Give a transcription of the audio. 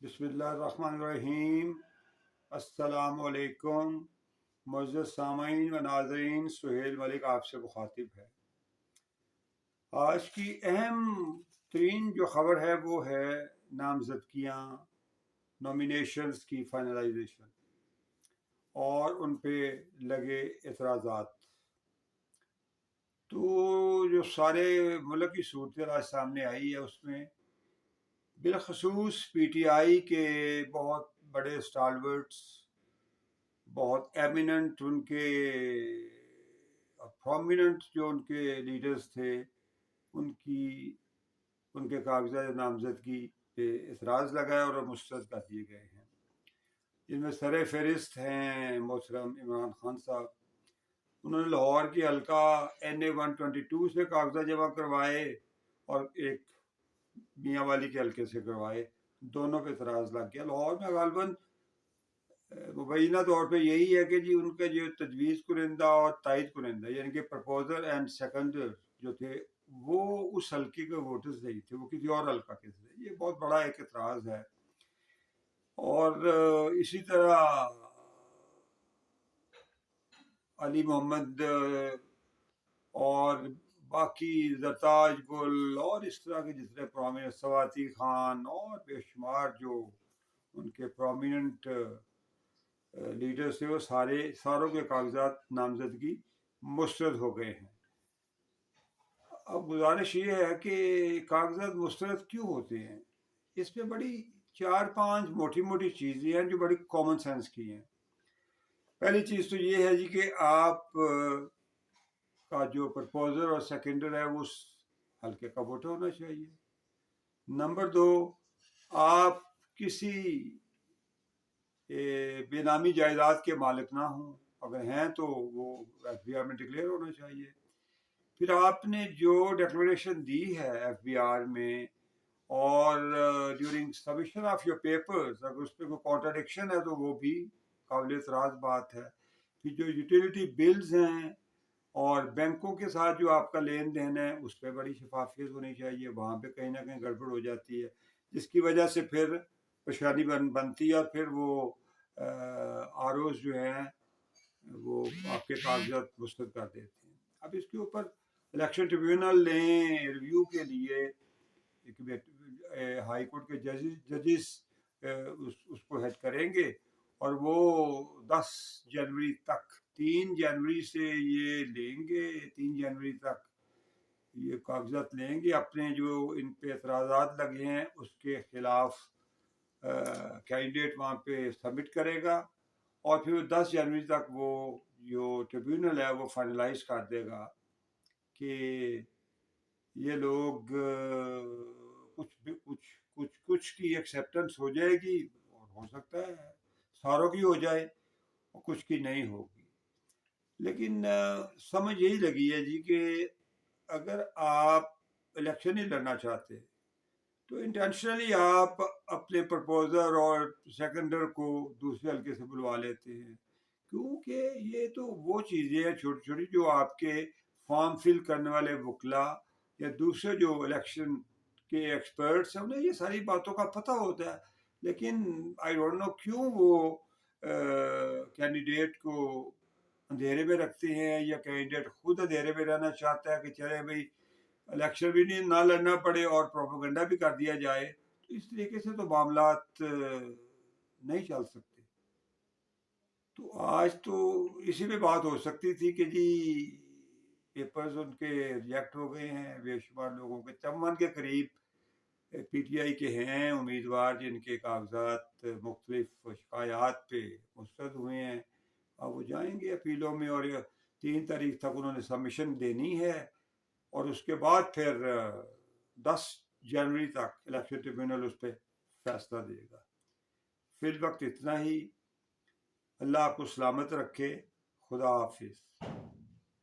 بسم اللہ الرحمن الرحیم۔ السلام علیکم معزز سامعین و ناظرین، سہیل ملک آپ سے مخاطب ہے۔ آج کی اہم ترین جو خبر ہے وہ ہے نامزدگیاں، نامینیشنز کی فائنلائزیشن اور ان پہ لگے اعتراضات۔ تو جو سارے ملک کی صورتحال آج سامنے آئی ہے اس میں بالخصوص پی ٹی آئی کے بہت بڑے اسٹالورٹس، بہت ایمیننٹ ان کے پرومیننٹ جو ان کے لیڈرز تھے، ان کے کاغذات نامزدگی پہ اعتراض لگائے اور مسترد کر دیے گئے ہیں۔ جن میں سر فہرست ہیں محترم عمران خان صاحب۔ انہوں نے لاہور کی حلقہ NA-122 سے کاغذات جمع کروائے اور ایک میاں والی کے حلقے سے کروائے، دونوں پہ اعتراض لگ گیا۔ لاہور میں غالباً مبینہ طور پہ یہی ہے کہ جی ان کا جو تجویز کنندہ اور تائید کنندہ یعنی کہ پرپوزر اینڈ سیکنڈر جو تھے وہ اس حلقے کے ووٹرز نہیں تھے، وہ کسی اور حلقہ کے تھے۔ یہ بہت بڑا ایک اعتراض ہے۔ اور اسی طرح علی محمد اور باقی زرتاج گل اور اس طرح کے جتنے پرومیننٹ، سواتی خان اور بے شمار جو ان کے پرومیننٹ لیڈرز تھے، وہ ساروں کے کاغذات نامزدگی مسترد ہو گئے ہیں۔ اب گزارش یہ ہے کہ کاغذات مسترد کیوں ہوتے ہیں، اس میں بڑی 4-5 موٹی موٹی چیزیں ہیں جو بڑی کامن سینس کی ہیں۔ پہلی چیز تو یہ ہے جی کہ آپ کا جو پرپوزر اور سیکنڈر ہے وہ اس حلقے کا ووٹر ہونا چاہیے۔ نمبر 2، آپ کسی بے نامی جائیداد کے مالک نہ ہوں، اگر ہیں تو وہ ایف بی آر میں ڈکلیئر ہونا چاہیے۔ پھر آپ نے جو ڈکلیریشن دی ہے ایف بی آر میں اور during submission of your papers اگر اس پہ کوئی کانٹراڈکشن ہے تو وہ بھی قابل اعتراض بات ہے۔ پھر جو یوٹیلیٹی بلز ہیں اور بینکوں کے ساتھ جو آپ کا لین دین ہے اس پہ بڑی شفافیت ہونی چاہیے، وہاں پہ کہیں نہ کہیں گڑبڑ ہو جاتی ہے جس کی وجہ سے پھر پریشانی بنتی ہے اور پھر وہ آر اوز جو ہیں وہ آپ کے کاغذات مسترد کر دیتے ہیں۔ اب اس کے اوپر الیکشن ٹریبیونل نے ریویو کے لیے ہائی کورٹ کے ججز اس کو ہیڈ کریں گے اور وہ 10 جنوری تک 3 جنوری سے یہ لیں گے، 3 جنوری تک یہ کاغذات لیں گے اپنے جو ان پہ اعتراضات لگے ہیں اس کے خلاف کینڈیڈیٹ وہاں پہ سبمٹ کرے گا اور پھر 10 جنوری تک وہ جو ٹریبیونل ہے وہ فائنلائز کر دے گا کہ یہ لوگ کچھ کی ایکسیپٹنس ہو جائے گی اور ہو سکتا ہے ساروں کی ہو جائے اور کچھ کی نہیں ہوگی۔ لیکن سمجھ یہی لگی ہے جی کہ اگر آپ الیکشن ہی لڑنا چاہتے تو انٹینشنلی آپ اپنے پرپوزر اور سیکنڈر کو دوسرے حلقے سے بلوا لیتے ہیں، کیونکہ یہ تو وہ چیزیں ہیں چھوٹی چھوٹی جو آپ کے فارم فل کرنے والے وکلا یا دوسرے جو الیکشن کے ایکسپرٹس ہیں انہیں یہ ساری باتوں کا پتہ ہوتا ہے، لیکن آئی ڈونٹ نو کیوں وہ کینڈیڈیٹ کو اندھیرے میں رکھتے ہیں یا کینڈیڈیٹ خود اندھیرے میں رہنا چاہتا ہے کہ چلے بھائی الیکشن بھی نہ لڑنا پڑے اور پروپیگنڈا بھی کر دیا جائے۔ تو اس طریقے سے تو معاملات نہیں چل سکتے۔ تو آج تو اسی پہ بات ہو سکتی تھی کہ جی پیپرز ان کے ریجیکٹ ہو گئے ہیں، بے شمار لوگوں کے 53 کے قریب پی ٹی آئی کے ہیں امیدوار جن کے کاغذات مختلف شکایات پہ مسترد ہوئے ہیں۔ اب وہ جائیں گے اپیلوں میں اور 3 تاریخ تک انہوں نے سبمیشن دینی ہے اور اس کے بعد پھر 10 جنوری تک الیکشن ٹریبیونل اس پہ فیصلہ دے گا۔ فی الوقت اتنا ہی۔ اللہ آپ کو سلامت رکھے۔ خدا حافظ۔